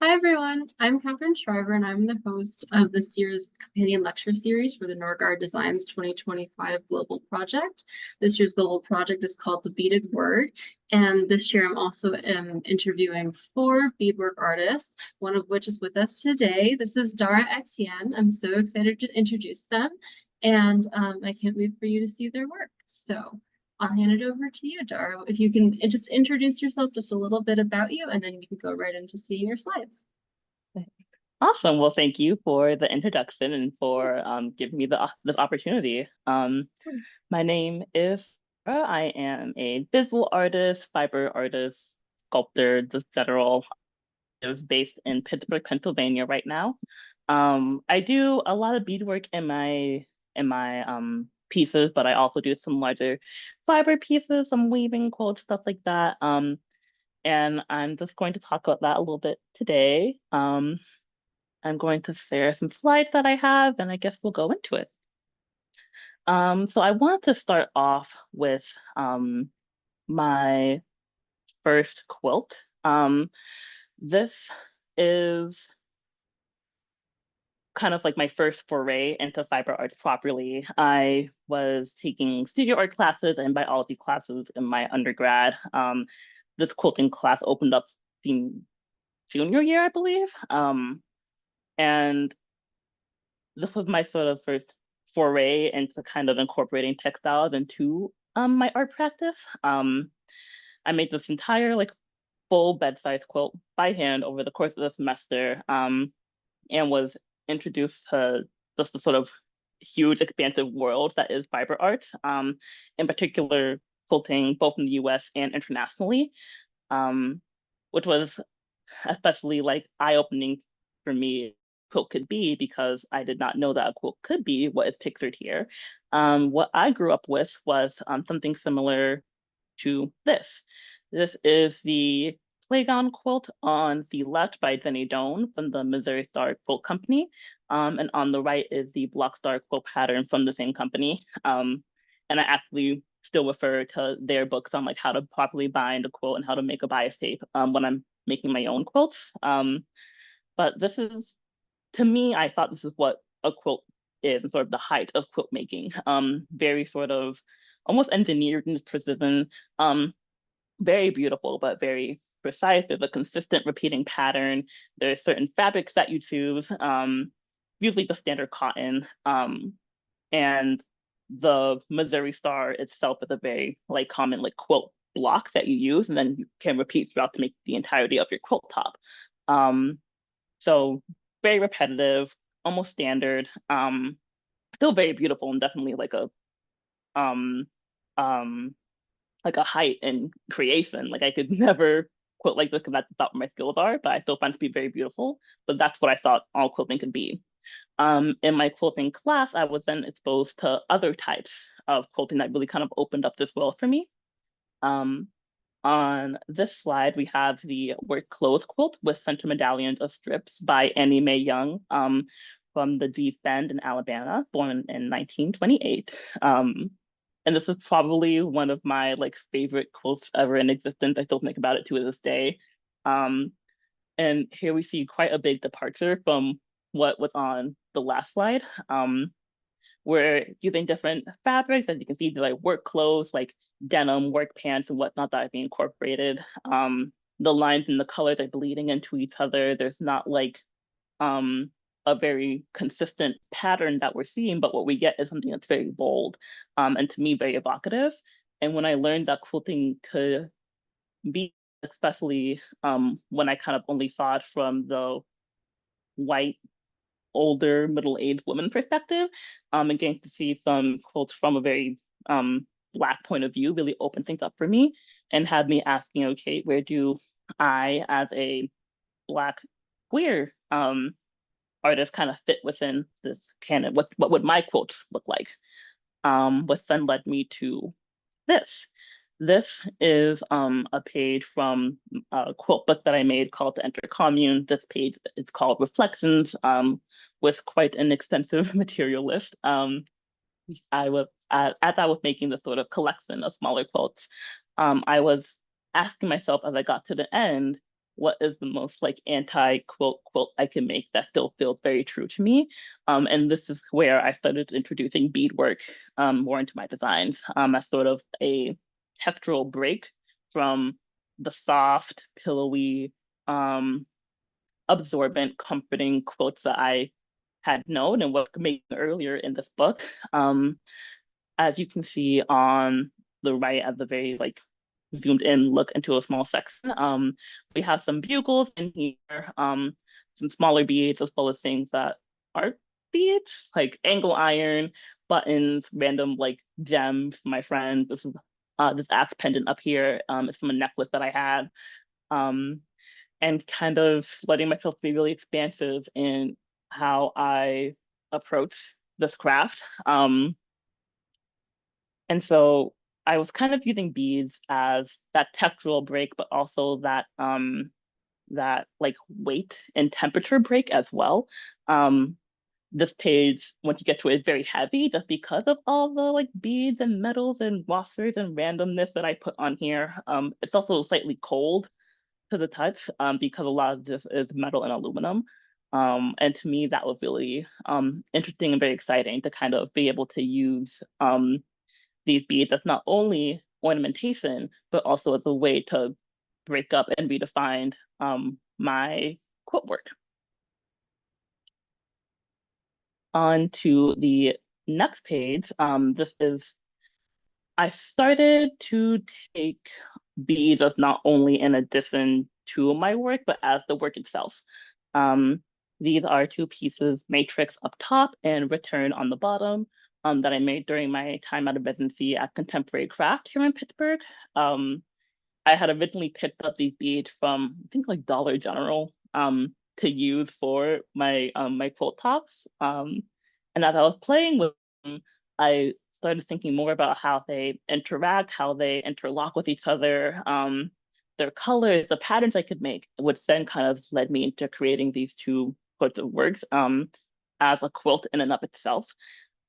Hi everyone, I'm Catherine Shriver and I'm the host of this year's companion lecture series for the Norgard Designs 2025 Global Project. This year's global project is called The Beaded Word, and this year I'm also interviewing four beadwork artists, one of which is with us today. This is Dara Etienne. I'm so excited to introduce them, and I can't wait for you to see their work. So I'll hand it over to you, Dara. If you can just introduce yourself just a little bit about you, and then you can go right into seeing your slides. Awesome. Well, thank you for the introduction and for giving me this opportunity. My name is Dara. I am a visual artist, fiber artist, sculptor, just general, based in Pittsburgh, Pennsylvania right now. I do a lot of beadwork in my pieces, but I also do some larger fiber pieces, some weaving, quilt, stuff like that. And I'm just going to talk about that a little bit today. I'm going to share some slides that I have, and I guess we'll go into it. So I want to start off with my first quilt. This is kind of like my first foray into fiber arts properly. I was taking studio art classes and biology classes in my undergrad. This quilting class opened up in junior year, I believe. And this was my sort of first foray into kind of incorporating textiles into my art practice. I made this entire like full bed-sized quilt by hand over the course of the semester, and was introduced to just the sort of huge, expansive world that is fiber art, in particular quilting both in the US and internationally, which was especially like eye-opening for me quilt could be because I did not know that a quilt could be what is pictured here. What I grew up with was something similar to this. This is the Playground quilt on the left by Jenny Doan from the Missouri Star Quilt Company. And on the right is the Block Star quilt pattern from the same company. And I actually still refer to their books on like how to properly bind a quilt and how to make a bias tape when I'm making my own quilts. But this is, to me, I thought this is what a quilt is and sort of the height of quilt making. Very sort of almost engineered in its precision, very beautiful, but very precise. There's a consistent repeating pattern. There's certain fabrics that you choose, usually the standard cotton. And the Missouri Star itself is a very like common like quilt block that you use, and then you can repeat throughout to make the entirety of your quilt top. Um, so very repetitive, almost standard, still very beautiful and definitely um um like a height in creation. Like I could never quilt like this because that's not what my skills are, but I still find it to be very beautiful. But that's what I thought all quilting could be. In my quilting class, I was then exposed to other types of quilting that really kind of opened up this world for me. Um, on this slide, we have the work clothes quilt with center medallions of strips by Annie Mae Young, from the East Bend in Alabama, born in 1928. And this is probably one of my like favorite quilts ever in existence. I still think about it to this day. Um, and here we see quite a big departure from what was on the last slide. We're using different fabrics, as you can see, the like work clothes, like denim, work pants, and whatnot that are being incorporated. The lines and the colors are bleeding into each other. There's not like um, a very consistent pattern that we're seeing, but what we get is something that's very bold, and to me, very evocative. And when I learned that quilting could be, especially when I kind of only saw it from the white older middle-aged woman perspective, and getting to see some quotes from a very Black point of view really opened things up for me and had me asking, okay, where do I, as a Black queer artist, kind of fit within this canon? What would my quotes look like? Which then led me to this. This is a page from a quote book that I made called The Enter Commune. This page is called Reflections, with quite an extensive material list. I was as I was making this sort of collection of smaller quotes, I was asking myself as I got to the end, what is the most like anti-quilt quilt I can make that still feels very true to me. And this is where I started introducing beadwork more into my designs as sort of a textural break from the soft, pillowy, um, absorbent, comforting quilts that I had known and was making earlier in this book. As you can see on the right at the very like zoomed in look into a small section, we have some bugles in here, some smaller beads as well as things that aren't beads, like angle iron, buttons, random like gems. My friend, this is this axe pendant up here. It's from a necklace that I had. Um, and kind of letting myself be really expansive in how I approach this craft. And so I was kind of using beads as that textural break, but also that like weight and temperature break as well. Um, this page, once you get to it, is very heavy just because of all the like beads and metals and waspers and randomness that I put on here. It's also slightly cold to the touch because a lot of this is metal and aluminum. And to me, that was really interesting and very exciting to kind of be able to use these beads as not only ornamentation, but also as a way to break up and redefine my quilt work. On to the next page. This is, I started to take beads as not only an addition to my work, but as the work itself. Um, these are two pieces, Matrix up top and Return on the bottom, that I made during my time at a residency at Contemporary Craft here in Pittsburgh. Um, I had originally picked up these beads from I think like Dollar General to use for my quilt tops. And as I was playing with them, I started thinking more about how they interact, how they interlock with each other, their colors, the patterns I could make, which then kind of led me into creating these two sorts of works as a quilt in and of itself.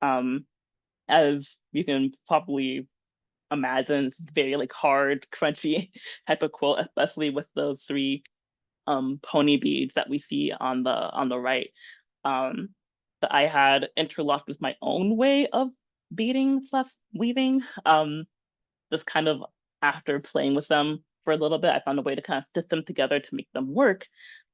Um, as you can probably imagine, it's very like hard, crunchy type of quilt, especially with the three pony beads that we see on the right. Um, that I had interlocked with my own way of beading slash weaving. Just kind of after playing with them for a little bit, I found a way to kind of stitch them together to make them work.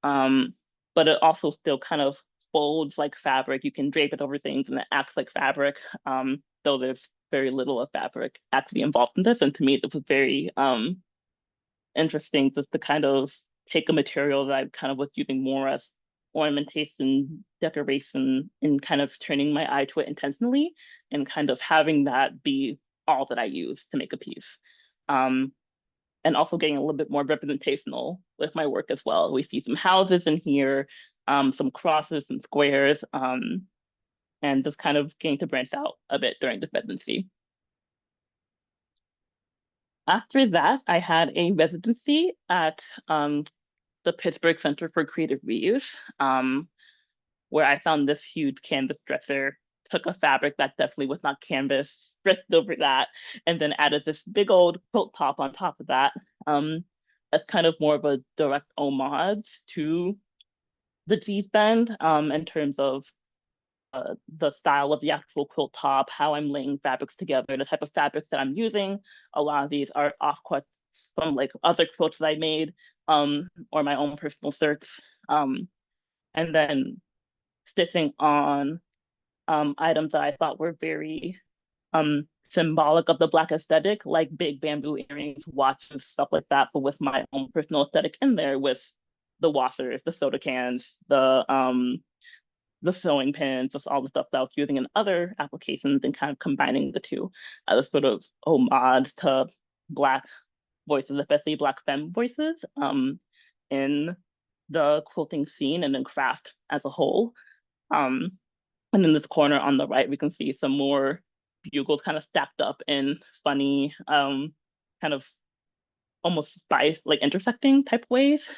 But it also still kind of folds like fabric. You can drape it over things and it acts like fabric. Though there's very little of fabric actually involved in this. And to me, it was very interesting just to kind of take a material that I kind of was using more as ornamentation, decoration, and kind of turning my eye to it intentionally and kind of having that be all that I use to make a piece. Um, and also getting a little bit more representational with my work as well. We see some houses in here, some crosses and squares, and just kind of getting to branch out a bit during the residency. After that, I had a residency at the Pittsburgh Center for Creative Reuse, where I found this huge canvas dresser, took a fabric that definitely was not canvas, stretched over that, and then added this big old quilt top on top of that. As kind of more of a direct homage to the G's Bend in terms of the style of the actual quilt top, how I'm laying fabrics together, the type of fabrics that I'm using. A lot of these are offcuts from like other quilts I made or my own personal search. And then stitching on items that I thought were very symbolic of the Black aesthetic, like big bamboo earrings, watches, stuff like that, but with my own personal aesthetic in there with the washers, the soda cans, the sewing pins, just all the stuff that I was using in other applications and kind of combining the two as a sort of homage to Black voices, especially Black femme voices in the quilting scene and in craft as a whole. Um, and in this corner on the right, we can see some more bugles kind of stacked up in funny, kind of almost by like intersecting type ways.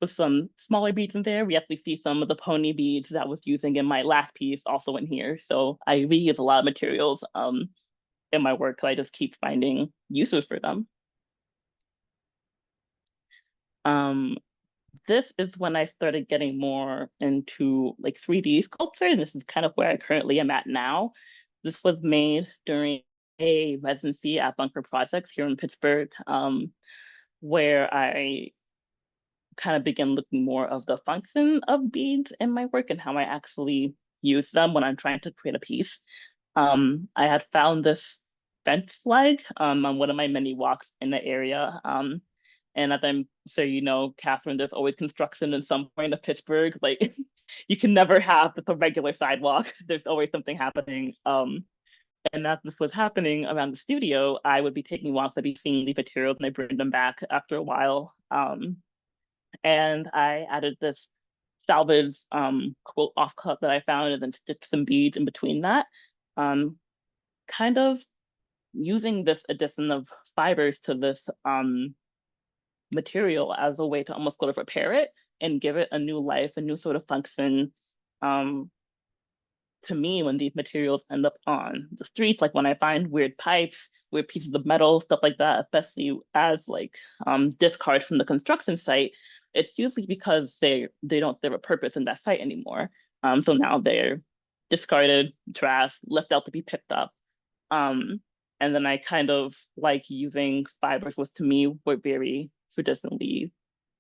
With some smaller beads in there. We actually see some of the pony beads that I was using in my last piece also in here. So I reuse a lot of materials in my work. I just keep finding uses for them. Um, this is when I started getting more into like 3D sculpture, and this is kind of where I currently am at now. This was made during a residency at Bunker Projects here in Pittsburgh, where I kind of began looking more of the function of beads in my work and how I actually use them when I'm trying to create a piece. I had found this fence flag on one of my many walks in the area. And as I'm sure you know, Catherine, there's always construction in some point of Pittsburgh. Like you can never have just a regular sidewalk. There's always something happening. And as this was happening around the studio, I would be taking walks, I'd be seeing the materials and I bring them back after a while. And I added this salvage quilt offcut that I found and then stitched some beads in between that. Um, Kind of using this addition of fibers to this material as a way to almost sort of repair it and give it a new life, a new sort of function. Um, to me, when these materials end up on the streets, like when I find weird pipes, weird pieces of metal, stuff like that, especially as like discards from the construction site, it's usually because they don't serve a purpose in that site anymore. So now they're discarded, trash, left out to be picked up. Um, and then I kind of like using fibers, which to me were very traditionally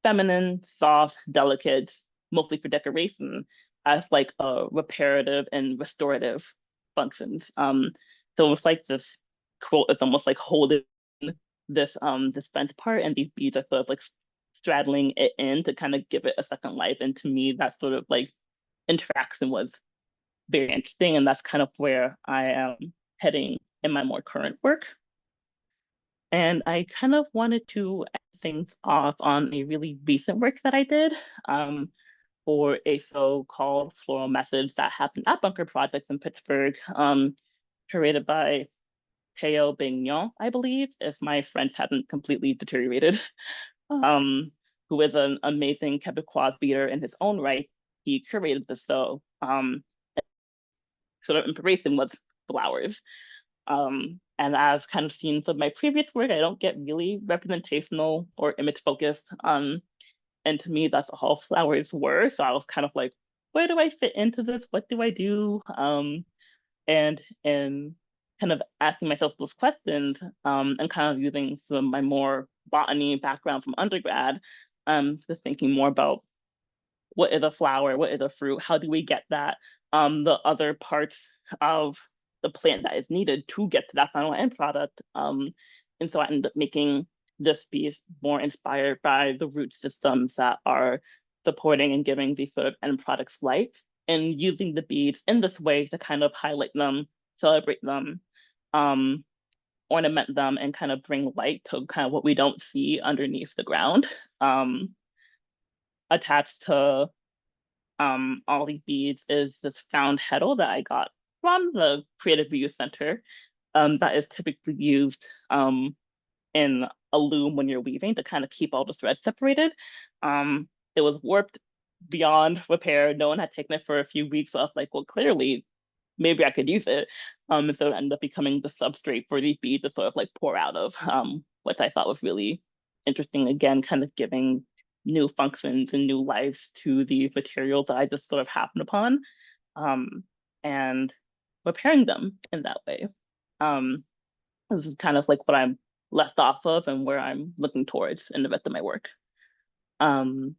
feminine, soft, delicate, mostly for decoration, as like a reparative and restorative functions. So it's like this quote is almost like holding this fence part, and these beads are sort of like straddling it in to kind of give it a second life. And to me, that sort of like interaction was very interesting, and that's kind of where I am heading in my more current work. And I kind of wanted to end things off on a really recent work that I did for a show called Floral Message that happened at Bunker Projects in Pittsburgh, curated by Théo Bignon, I believe, if my French hadn't completely deteriorated, who is an amazing Quebecois beater in his own right. He curated the show. Sort of inspiration was flowers. And as kind of seen from my previous work, I don't get really representational or image focused. And to me, that's all flowers were. So I was kind of like, where do I fit into this? What do I do? And kind of asking myself those questions, and kind of using some of my more botany background from undergrad, just thinking more about what is a flower, what is a fruit, how do we get that, the other parts of the plant that is needed to get to that final end product. And so I ended up making this piece more inspired by the root systems that are supporting and giving these sort of end products life, and using the beads in this way to kind of highlight them, celebrate them, um, ornament them, and kind of bring light to kind of what we don't see underneath the ground. Attached to all these beads is this found heddle that I got from the Creative Reuse Center, that is typically used in a loom when you're weaving to kind of keep all the threads separated. It was warped beyond repair. No one had taken it for a few weeks. So I was like, well, clearly, maybe I could use it. And so it ended up becoming the substrate for these beads to sort of like pour out of, which I thought was really interesting. Again, kind of giving new functions and new lives to these materials that I just sort of happened upon, and repairing them in that way. Um, this is kind of like what I'm left off of and where I'm looking towards in the rest of my work. Um,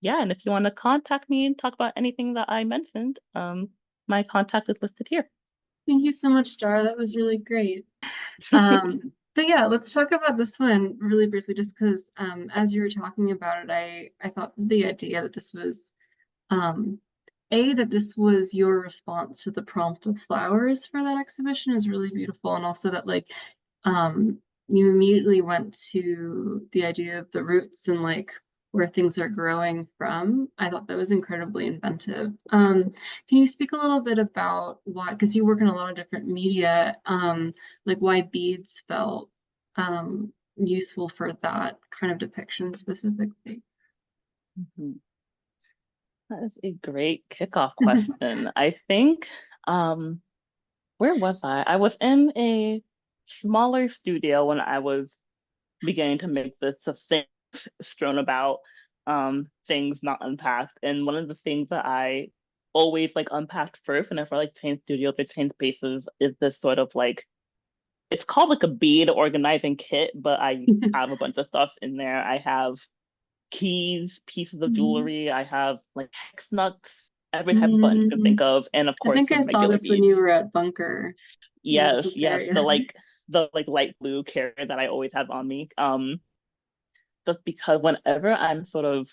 yeah, and if you want to contact me and talk about anything that I mentioned, my contact is listed here. Thank you so much, Dara. That was really great. But yeah, let's talk about this one really briefly, just because as you were talking about it, I thought the idea that this was um, that this was your response to the prompt of flowers for that exhibition is really beautiful, and also that like um, you immediately went to the idea of the roots and like where things are growing from. I thought that was incredibly inventive. Can you speak a little bit about why, because you work in a lot of different media, like why beads felt useful for that kind of depiction specifically? Mhm. That is a great kickoff question. I think, where was I? I was in a smaller studio when I was beginning to make this succinct strewn about, things not unpacked. And one of the things that I always like unpacked first whenever I like change studios or change spaces is this sort of like, it's called like a bead organizing kit, but I have a bunch of stuff in there. I have keys, pieces of Mhm. jewelry. I have like hex nuts, every type of button you can think Mm. of, and of I course think I some saw regular this when you beads. were at Bunker Yes, yes, Necessary. the like light blue carrier that I always have on me. Just because whenever I'm sort of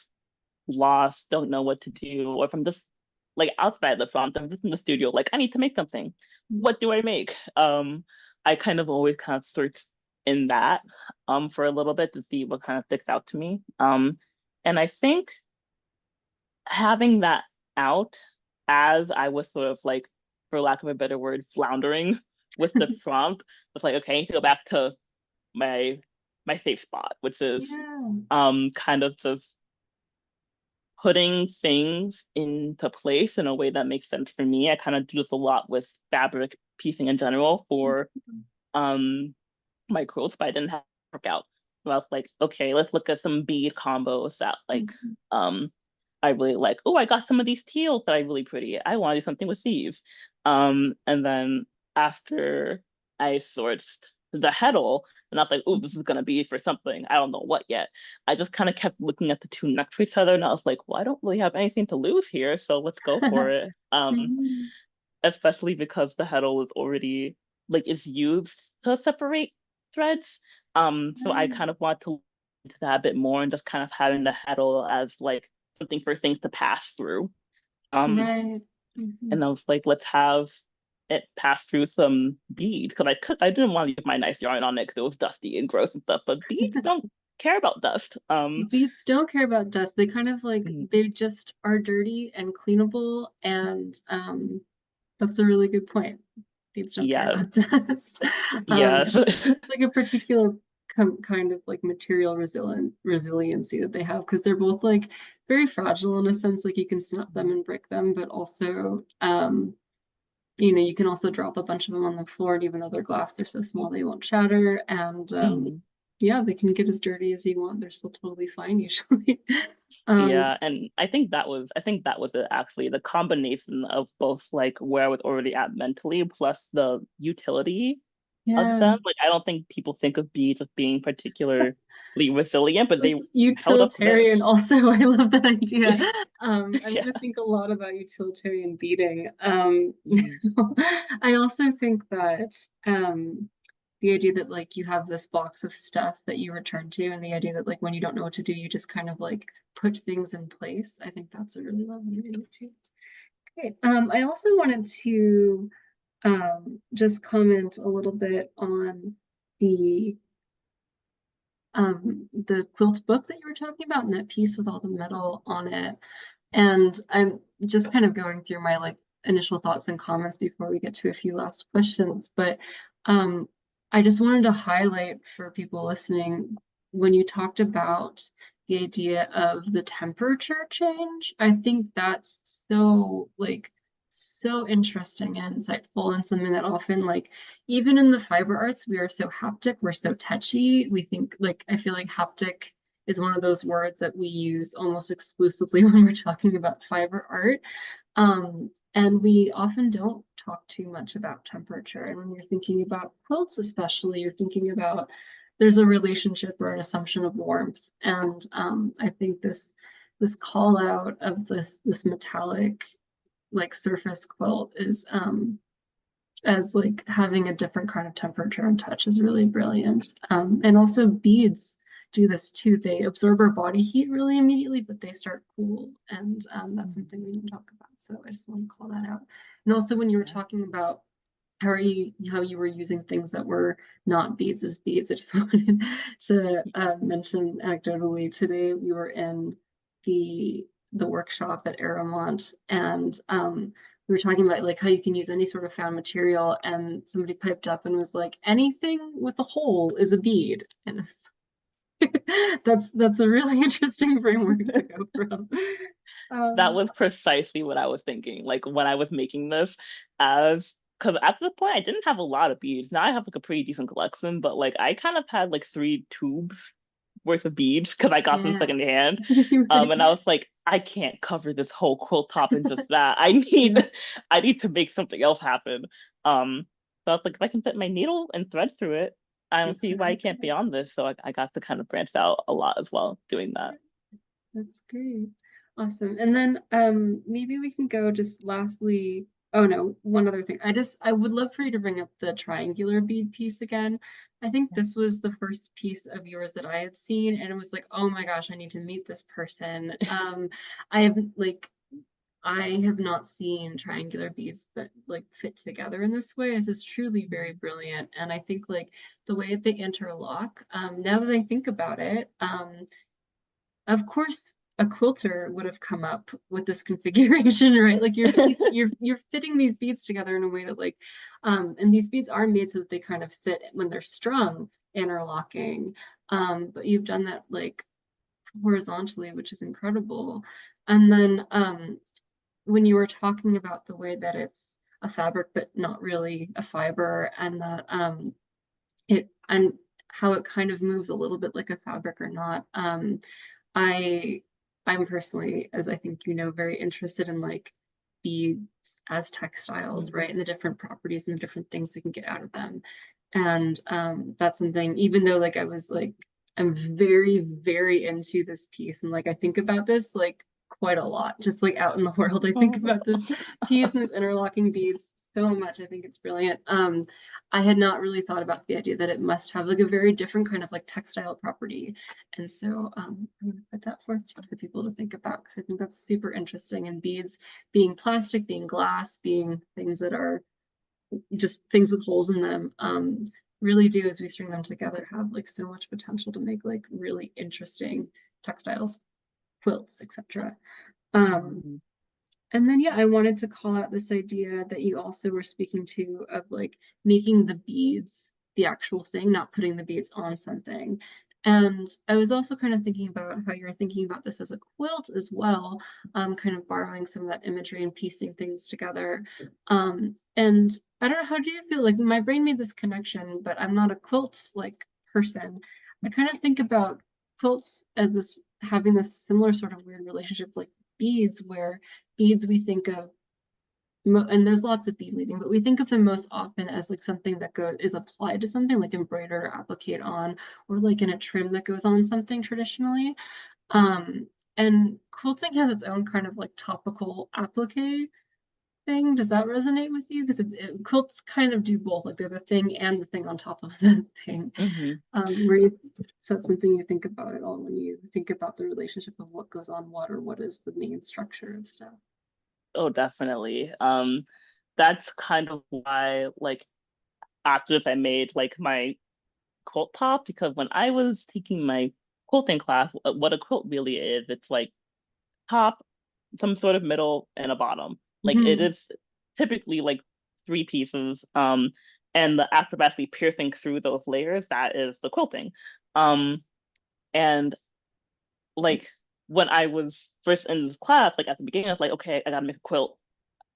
lost, don't know what to do, or if I'm just like outside the prompt, I'm just in the studio, like I need to make something. What do I make? I kind of always kind of search in that for a little bit to see what kind of sticks out to me. And I think having that out as I was sort of like, for lack of a better word, floundering with the prompt, was like, okay, I need to go back to my my safe spot, which is Yeah. kind of just putting things into place in a way that makes sense for me. I kind of do this a lot with fabric piecing in general for um my quilts, but I didn't have to work out. So I was like, okay, let's look at some bead combos that like Mhm. um I really like. Oh, I got some of these teals that are really pretty. I want to do something with these. And then after I sourced the heddle, and I was like, oh, this is gonna be for something. I don't know what yet. I just kind of kept looking at the two next to each other, and I was like, well, I don't really have anything to lose here, so let's go for it. Mhm. Especially because the heddle is already like is used to separate threads. So I kind of want to look into that a bit more and just kind of having the heddle as like something for things to pass through. Um, Right. Mhm. and I was like, let's have it pass through some beads because I didn't want to use my nice yarn on it because it was dusty and gross and stuff. But beads don't care about dust. Beads don't care about dust. They kind of like Mm, they just are dirty and cleanable, and that's a really good point. Beads don't care yeah, about dust. yes, Like a particular kind of like material resiliency that they have because they're both like very fragile in a sense. Like you can snap them and break them, but also you can also drop a bunch of them on the floor, and even though they're glass, they're so small they won't shatter. And Mhm. yeah, they can get as dirty as you want. They're still totally fine usually. um, Yeah, and I think that was it actually, the combination of both like where I was already at mentally plus the utility of yeah, them. Like I don't think people think of bees as being particularly resilient, but like they held up utilitarian this. also. I love that idea. I'm Yeah. gonna think a lot about utilitarian beading. Mhm. I also think that the idea that like you have this box of stuff that you return to, and the idea that like when you don't know what to do, you just kind of like put things in place. I think that's a really lovely idea too. Great. I also wanted to just comment a little bit on the the quilt book that you were talking about and that piece with all the metal on it. And I'm just kind of going through my like initial thoughts and comments before we get to a few last questions. But um, I just wanted to highlight for people listening when you talked about the idea of the temperature change. I think that's so like so interesting and insightful and something that often like even in the fiber arts we are so haptic, we're so touchy. We think like I feel like haptic is one of those words that we use almost exclusively when we're talking about fiber art. And we often don't talk too much about temperature. And when you're thinking about quilts, especially, you're thinking about there's a relationship or an assumption of warmth. And I think this call out of this metallic like surface quilt is as like having a different kind of temperature and touch is really brilliant. And also beads do this too. They absorb our body heat really immediately, but they start cool. And that's Mhm. something we don't talk about. So I just want to call that out. And also when you were Yeah. talking about how you were using things that were not beads as beads, I just wanted to mention anecdotally today we were in the workshop at Aramont and we were talking about like how you can use any sort of found material and somebody piped up and was like anything with a hole is a bead and that's a really interesting framework to go from. That um was precisely what I was thinking. Like when I was making this, as because at this point I didn't have a lot of beads. Now I have like a pretty decent collection, but like I kind of had like three tubes worth of beads because I got them Yeah. secondhand. Right. And I was like, I can't cover this whole quilt top in just that. Yeah, I need to make something else happen. So I was like, if I can fit my needle and thread through it, I don't see why I can't be exactly. on this. So I got to kind of branch out a lot as well doing that. That's great. Awesome. And then maybe we can go just lastly. Oh no, one other thing. I would love for you to bring up the triangular bead piece again. I think this was the first piece of yours that I had seen, and it was like, oh my gosh, I need to meet this person. I have like I have not seen triangular beads that like fit together in this way. This is truly very brilliant. And I think like the way that they interlock, now that I think about it, of course, a quilter would have come up with this configuration, right? Like you're fitting these beads together in a way that like, and these beads are made so that they kind of sit when they're strung, interlocking. But you've done that like horizontally, which is incredible. And then when you were talking about the way that it's a fabric but not really a fiber, and that it and how it kind of moves a little bit like a fabric or not. I I'm personally, as I think you know, very interested in like beads as textiles, right? And the different properties and the different things we can get out of them. And that's something, even though like I was like, I'm very, very into this piece. And like I think about this like quite a lot, just like out in the world. I think about this piece and this interlocking beads so much. I think it's brilliant. I had not really thought about the idea that it must have like a very different kind of like textile property. And so I'm going to put that forth too for people to think about because I think that's super interesting. And beads being plastic, being glass, being things that are just things with holes in them, really do, as we string them together, have like so much potential to make like really interesting textiles, quilts, etc. Um, and then, yeah, I wanted to call out this idea that you also were speaking to of like making the beads the actual thing, not putting the beads on something. And I was also kind of thinking about how you're thinking about this as a quilt as well, kind of borrowing some of that imagery and piecing things together. And I don't know, how do you feel? Like my brain made this connection, but I'm not a quilt like person. I kind of think about quilts as this having this similar sort of weird relationship like beads, where beads we think of, and there's lots of bead weaving, but we think of them most often as like something that is applied to something, like embroidered or appliqued on, or like in a trim that goes on something traditionally. Um, and quilting has its own kind of like topical applique thing. Does that resonate with you? Because quilts kind of do both, like they're the thing and the thing on top of the thing. Mm-hmm. Where you, so that's something you think about at all when you think about the relationship of what goes on what, or what is the main structure of stuff. Oh, definitely. That's kind of why, like, after this, I made like my quilt top because when I was taking my quilting class, what a quilt really is, it's like top, some sort of middle, and a bottom. Like it Mhm. is typically like three pieces. And the acrobatically piercing through those layers, that is the quilting. Um, and like when I was first in this class, like at the beginning, I was like, okay, I gotta make a quilt.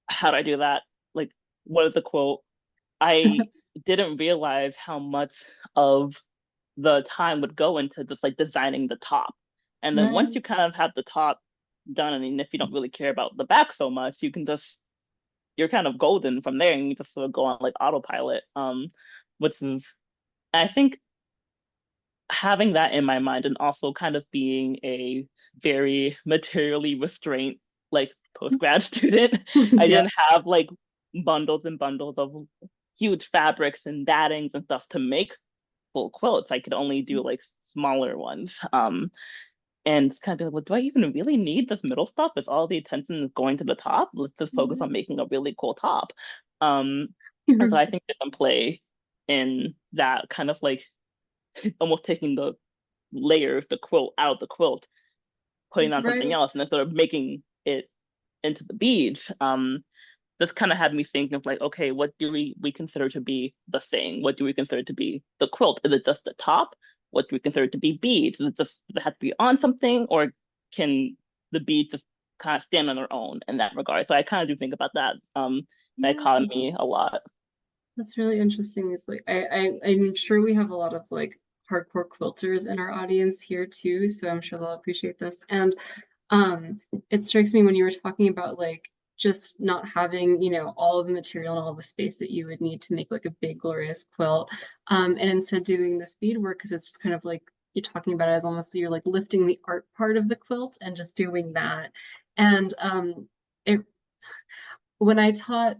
How do I do that? Like, what is a quilt? I didn't realize how much of the time would go into just like designing the top. And then once Right. you kind of have the top done, and if you don't really care about the back so much, you can just you're kind of golden from there, and you just sort of go on like autopilot. Which is I think having that in my mind and also kind of being a very materially restrained like post-grad student, I Yeah. didn't have like bundles and bundles of huge fabrics and battings and stuff to make full quilts. I could only do like smaller ones. And it's kind of like, well, do I even really need this middle stuff? Is all the attention is going to the top? Let's just focus on making a really cool top. Um, and so I think there's some play in that kind of like almost taking the layers, the quilt out of the quilt, putting on something Right. else, and then sort of making it into the beads. This kind of had me thinking of like, okay, what do we consider to be the thing? What do we consider to be the quilt? Is it just the top? What do we consider to be beads? Is it just does it have to be on something, or can the beads just kind of stand on their own in that regard? So I kind of do think about that Yeah. dichotomy a lot. That's really interesting. It's like I'm sure we have a lot of like hardcore quilters in our audience here too, so I'm sure they'll appreciate this. And it strikes me when you were talking about like just not having, you know, all of the material and all the space that you would need to make like a big glorious quilt. And instead doing this beadwork because it's kind of like you're talking about it as almost you're like lifting the art part of the quilt and just doing that. And it when I taught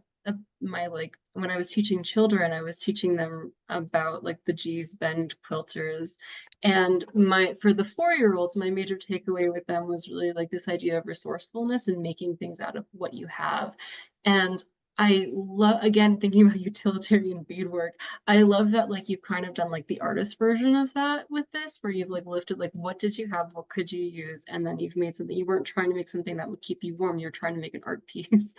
my like when I was teaching children, I was teaching them about like the G's Bend quilters. And my for the 4-year-olds, my major takeaway with them was really like this idea of resourcefulness and making things out of what you have. And I love again thinking about utilitarian beadwork. I love that like you've kind of done like the artist version of that with this, where you've like lifted like what did you have, what could you use, and then you've made something. You weren't trying to make something that would keep you warm. You're trying to make an art piece,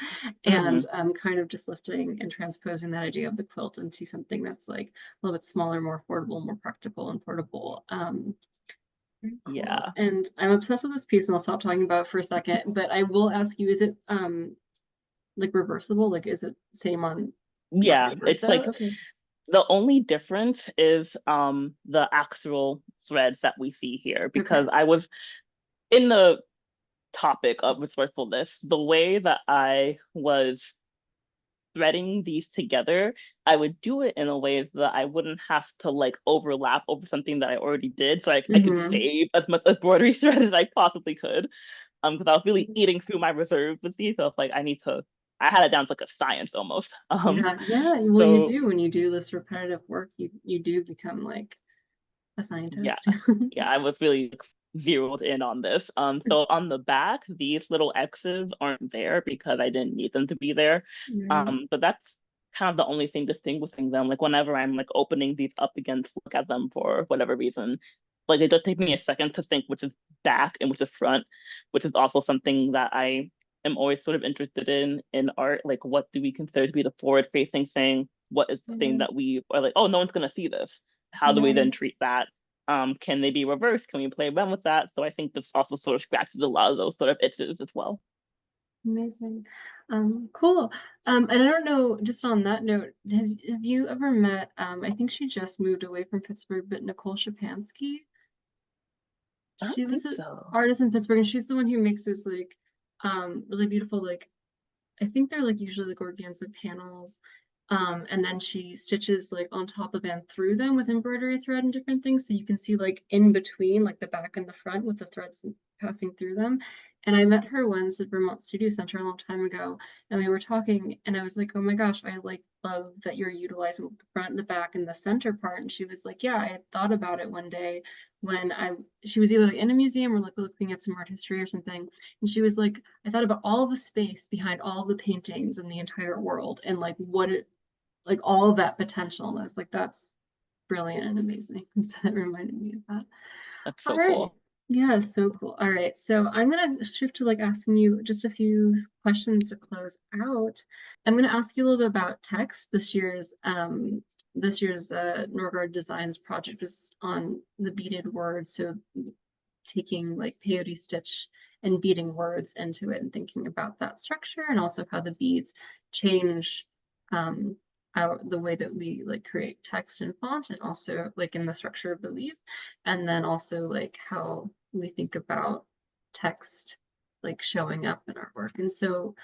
and kind of just lifting and transposing that idea of the quilt into something that's like a little bit smaller, more affordable, more practical, and portable. Very cool. Yeah. And I'm obsessed with this piece, and I'll stop talking about it for a second. But I will ask you: is it like reversible? Like, is it same on Yeah, recto it's verso? like Okay. the only difference is the actual threads that we see here, Okay. because I was in the topic of resourcefulness, the way that I was threading these together, I would do it in a way that I wouldn't have to like overlap over something that I already did. So I could Mm-hmm. save as much embroidery thread as I possibly could. Because I was really eating through my reserves with these. So it's like I had it down to like a science almost. Yeah, yeah. Well, you So do when you do this repetitive work, you do become like a yeah, scientist. yeah, I was really like, zeroed in on this. So on the back, these little X's aren't there because I didn't need them to be there. Right. But that's kind of the only thing distinguishing them. Like whenever I'm like opening these up again to look at them for whatever reason, like it does take me a second to think which is back and which is front, which is also something that I am always sort of interested in art. Like what do we consider to be the forward facing thing? What is the thing Right. that we are like, oh, no one's gonna see this? How do we then Right. treat that? Can they be reversed? Can we play around with that? So I think this also sort of scratches a lot of those sort of itches as well. Amazing. Cool. And I don't know, just on that note, have you ever met, I think she just moved away from Pittsburgh, but Nicole Shapansky? I She don't was think an so. artist in Pittsburgh, and she's the one who makes this like really beautiful like I think they're like usually like organza panels. And then she stitches like on top of and through them with embroidery thread and different things. So you can see like in between, like the back and the front with the threads passing through them. And I met her once at Vermont Studio Center a long time ago, and we were talking, and I was like, "Oh my gosh, I like love that you're utilizing the front and the back and the center part." And she was like, "Yeah, I had thought about it one day when she was either like in a museum or like looking at some art history or something, and she was like, I thought about all the space behind all the paintings in the entire world and like what it like all of that potential. And I was like, that's brilliant and amazing. So that reminded me of that. That's All so right. cool. Yeah, so cool. All right. So I'm gonna shift to like asking you just a few questions to close out. I'm gonna ask you a little bit about text. This year's Norgard Designs project is on the beaded word. So taking like peyote stitch and beading words into it and thinking about that structure and also how the beads change um, the way that we like create text and font and also like in the structure of the weave, and then also like how we think about text like showing up in our work. And so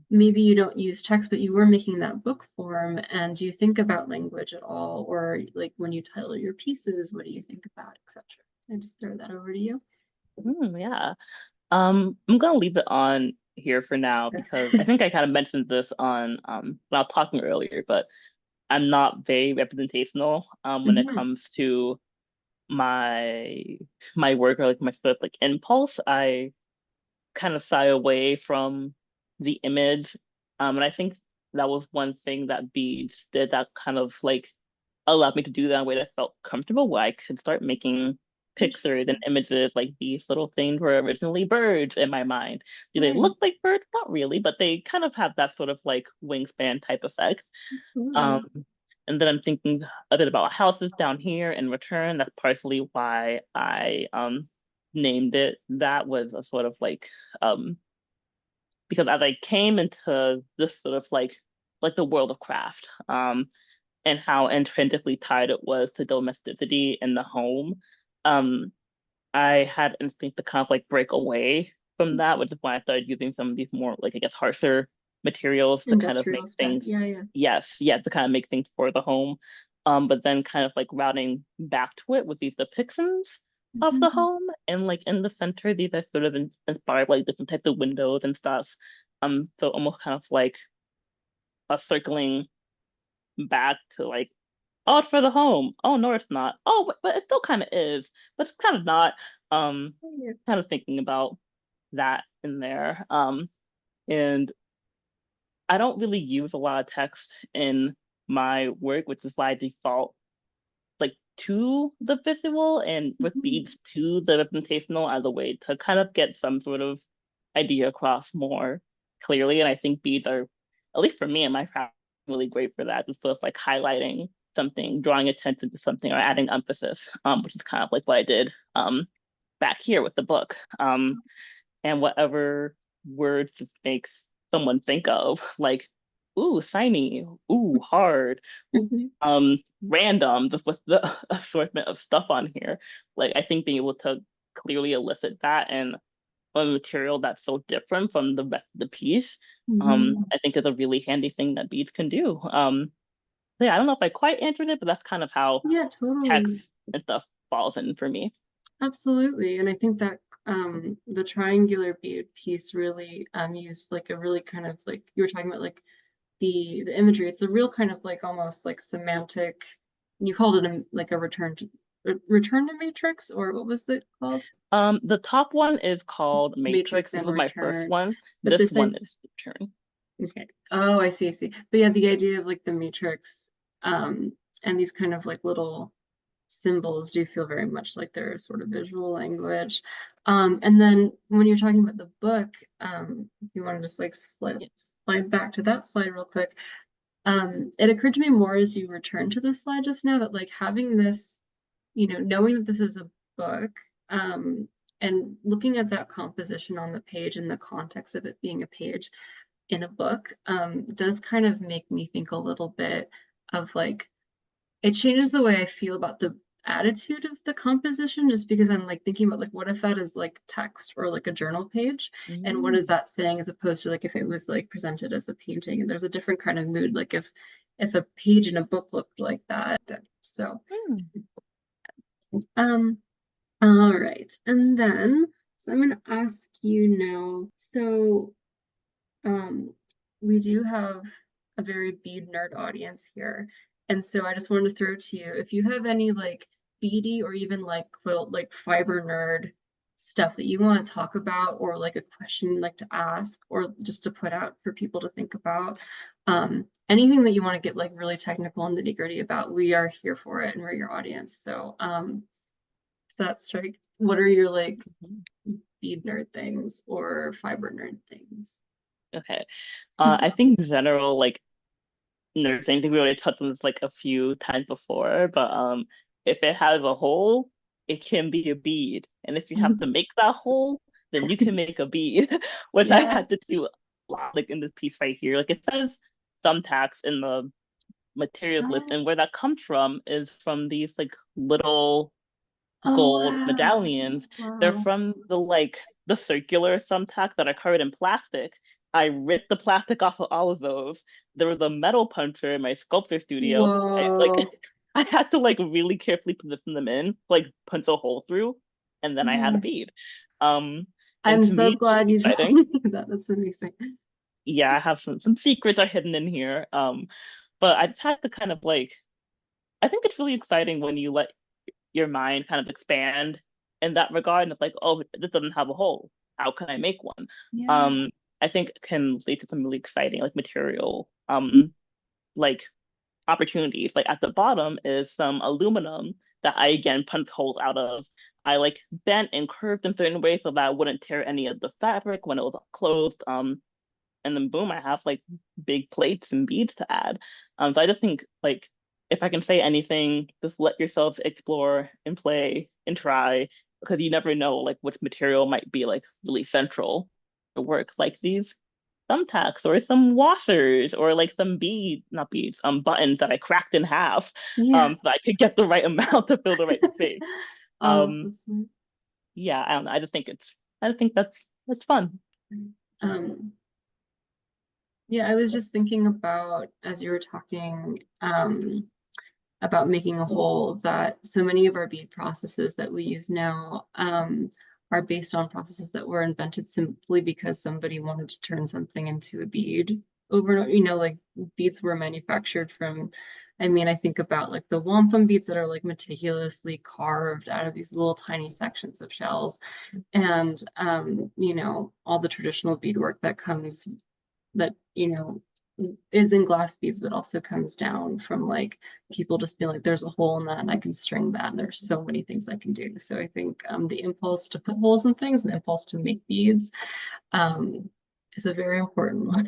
maybe you don't use text, but you were making that book form, and do you think about language at all, or like when you title your pieces, what do you think about, etc.? I just throw that over to you. Yeah. I'm gonna leave it on here for now because I think I kind of mentioned this on when I was talking earlier, but I'm not very representational when it Mhm. comes to my my work or like my sort of like impulse. I kind of shy away from the image. And I think that was one thing that Beads did that kind of like allowed me to do that in a way that felt comfortable, where I could start making pictures and Interesting. images. Like these little things were originally birds in my mind. Do they Right. look like birds? Not really, but they kind of have that sort of like wingspan type effect. Absolutely. Um, and then I'm thinking a bit about houses down here in return. That's partially why I named it. That was a sort of like um because as I came into this sort of like the world of craft, and how intrinsically tied it was to domesticity in the home, um, I had instinct to kind of like break away from that, which is why I started using some of these more like I guess harsher materials to kind of Industrial make stuff. things, Yeah, yeah. yes, yeah, to kind of make things for the home. But then kind of like routing back to it with these depictions of the Mhm. home, and like in the center, these are sort of inspired like different types of windows and stuff. So almost kind of like a circling back to like, oh, it's for the home. Oh no, it's not. Oh, but it still kind of is, but it's kind of not. Um, Yeah. kind of thinking about that in there. And I don't really use a lot of text in my work, which is why I default like to the visual and with Mhm. beads to the representational as a way to kind of get some sort of idea across more clearly. And I think beads are, at least for me and my craft, really great for that. It's just like highlighting something, drawing attention to something, or adding emphasis, which is kind of like what I did back here with the book. And whatever words just makes someone think of, like, ooh, shiny, ooh, hard, ooh, Mhm. random, just with the assortment of stuff on here. Like, I think being able to clearly elicit that and a material that's so different from the rest of the piece, Mhm. I think is a really handy thing that beads can do. So yeah, I don't know if I quite answered it, but that's kind of how Yeah, totally. text and stuff falls in for me. Absolutely. And I think that the triangular bead piece really used like a really kind of like you were talking about like the imagery. It's a real kind of like almost like semantic. You called it like a return to matrix, or what was it called? The top one is called Matrix. Matrix This and was my first return. one. But This this one is Return. okay. Oh, I see, I see. But yeah, the idea of like the matrix, and these kind of like little symbols do feel very much like they're sort of visual language. And then when you're talking about the book, if you want to just like Yes. slide back to that slide real quick, it occurred to me more as you returned to this slide just now that like having this, knowing that this is a book, and looking at that composition on the page in the context of it being a page in a book, does kind of make me think a little bit of like it changes the way I feel about the attitude of the composition just because I'm like thinking about like what if that is like text or like a journal page and what is Mm, that saying as opposed to like if it was like presented as a painting and there's a different kind of mood like if a page in a book looked like that. So mm. um all right, and then so I'm going to ask you now, so um, we do have a very bead nerd audience here. And so I just wanted to throw to you if you have any like beady or even like quilt, like fiber nerd stuff that you want to talk about, or like a question you'd like to ask, or just to put out for people to think about. Anything that you want to get like really technical and nitty-gritty about, we are here for it and we're your audience. So that's right. What are your like Mhm. bead nerd things or fiber nerd things? Okay. I think in general, like nursing, I think we already touched on this like a few times before, but if it has a hole, it can be a bead. And if you have to make that hole, then you can make a bead, which I had to Yes. do a lot, like in this piece right here. Like it says thumbtacks in the materials list, Oh, and where that comes from is from these like little oh gold wow. medallions. They're Wow. from the circular thumbtacks that are covered in plastic. I ripped the plastic off of all of those. There was a metal puncher in my sculpture studio. I like Whoa. I had to like really carefully position them in, like punch a hole through, and then I had a Oh, bead. Um, and I'm to so me, it's glad you told exciting. me that. That's amazing. Yeah, I have some secrets are hidden in here. But I just had to kind of like I think it's really exciting when you let your mind kind of expand in that regard. And it's like, oh, this doesn't have a hole. How can I make one? Yeah. Um, I think can lead to some really exciting like material like opportunities. Like at the bottom is some aluminum that I again punched holes out of. I like bent and curved in certain ways so that I wouldn't tear any of the fabric when it was closed. And then boom, I have like big plates and beads to add. So I just think like if I can say anything, just let yourself explore and play and try because you never know like which material might be like really central to work like these. thumbtacks or some washers or like some not beads, buttons that I cracked in half, Yeah. so I could get the right amount to fill the right space. Oh, that's so Um, smart. yeah, I don't know. I think that's fun. Um, yeah, I was just thinking about as you were talking, about making a whole that so many of our bead processes that we use now are based on processes that were invented simply because somebody wanted to turn something into a bead over and over. Like beads were manufactured from, I mean, I think about like the wampum beads that are like meticulously carved out of these little tiny sections of shells. And all the traditional beadwork that comes that is in glass beads, but also comes down from like people just being like, there's a hole in that and I can string that. And there's so many things I can do. So I think the impulse to put holes in things and the impulse to make beads um, is a very important one.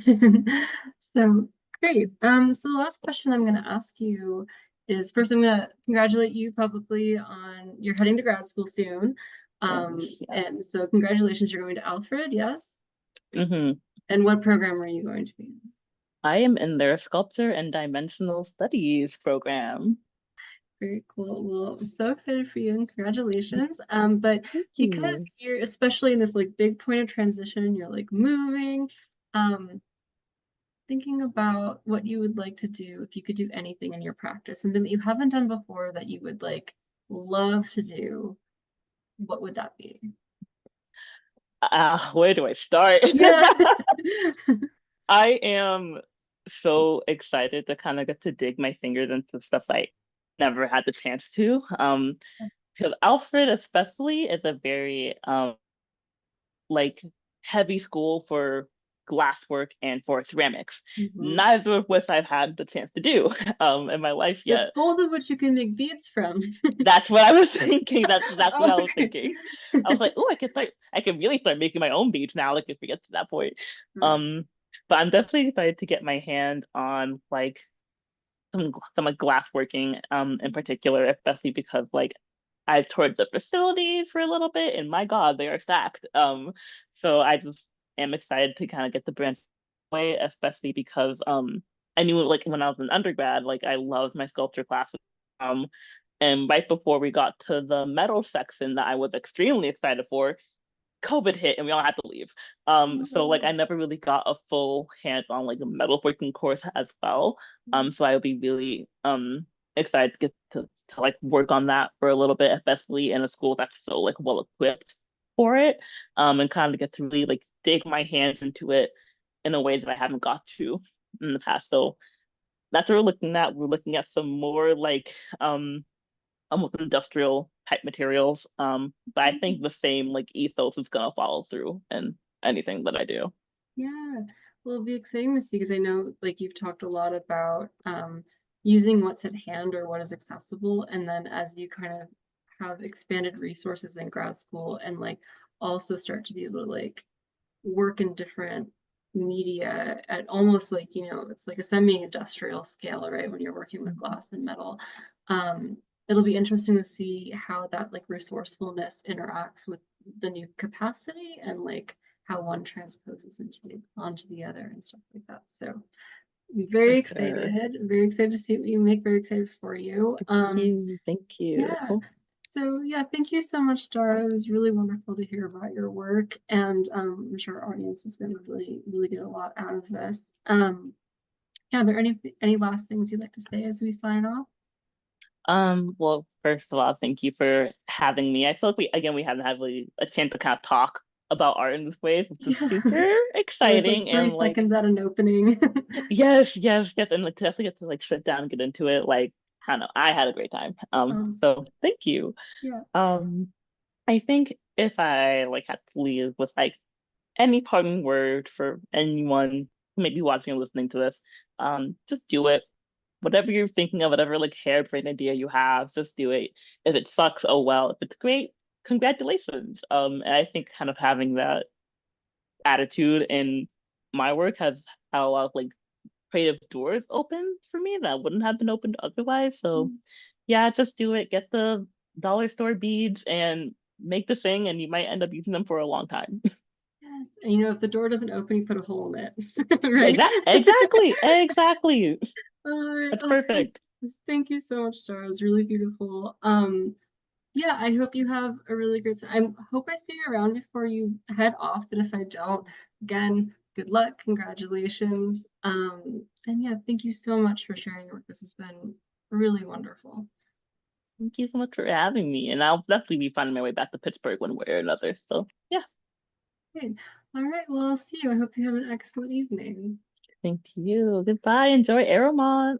So great. So the last question I'm going to ask you is first, I'm going to congratulate you publicly on you're heading to grad school soon. Yes, And yes. so congratulations, you're going to Alfred, yes? Hmm. And what program are you going to be in? I am in their sculpture and dimensional studies program. Very cool. Well, I'm so excited for you and congratulations. But Thank because you. you're especially in this like big point of transition, you're like moving, um, thinking about what you would like to do if you could do anything in your practice, something that you haven't done before that you would like love to do, what would that be? Where do I start? Yeah. I am so excited to kind of get to dig my fingers into stuff I never had the chance to. Because Alfred especially is a very like heavy school for glasswork and for ceramics, Mhm. neither of which I've had the chance to do in my life yet. But both of which you can make beads from. That's what I was thinking. That's what I was Okay. thinking. I was like, oh, I can really start making my own beads now, like if we get to that point. Uh, Um, but I'm definitely excited to get my hand on like some like glass working in particular, especially because like I've toured the facilities for a little bit and my God, they are stacked. So I just am excited to kind of get the branch way, especially because I knew like when I was an undergrad, like I loved my sculpture classes. Um and right before we got to the metal section that I was extremely excited for, COVID hit and we all had to leave. So like I never really got a full hands-on like metalworking course as well. So I'll be really excited to get to like work on that for a little bit, especially in a school that's so like well equipped for it. And kind of get to really like dig my hands into it in a way that I haven't got to in the past. So that's what we're looking at. We're looking at some more like almost industrial type materials. But I think the same like ethos is gonna follow through in anything that I do. Yeah, well, it'll be exciting to see because I know like you've talked a lot about using what's at hand or what is accessible, and then as you kind of have expanded resources in grad school and like also start to be able to like work in different media at almost like it's like a semi-industrial scale, right? When you're working with glass and metal, it'll be interesting to see how that like resourcefulness interacts with the new capacity and like how one transposes onto the other and stuff like that. So For sure. very excited to see what you make, very excited for you. Thank you. Yeah. So yeah, thank you so much, Dara. It was really wonderful to hear about your work, and I'm sure our audience is going to really get a lot out of this. Yeah, are there any last things you'd like to say as we sign off? Well, first of all, thank you for having me. I feel like we haven't had really a chance to kind of talk about art in this way, which is Yeah, super it was like exciting three and like seconds at an opening. yes, and like to actually get to like sit down and get into it, like I don't know, I had a great time. So thank you. Yeah. Um, I think if I like had to leave with like any parting word for anyone who may be watching or listening to this, just do it. Whatever you're thinking of, whatever like harebrained idea you have, just do it. If it sucks, oh well. If it's great, congratulations. And I think kind of having that attitude in my work has had a lot of like creative doors open for me that wouldn't have been opened otherwise. So yeah, just do it. Get the dollar store beads and make the thing, and you might end up using them for a long time. Yes. And you know, if the door doesn't open, you put a hole in it, right? Exactly. All right. That's Oh, perfect. thank you so much, Dara. It was really beautiful. Yeah, I hope you have a really great time. I hope I see you around before you head off, but if I don't, again, good luck, congratulations. And yeah, thank you so much for sharing your work. This has been really wonderful. Thank you so much for having me. And I'll definitely be finding my way back to Pittsburgh one way or another. So yeah, Good. All right, well, I'll see you. I hope you have an excellent evening. thank you. Goodbye. Enjoy Aeromont.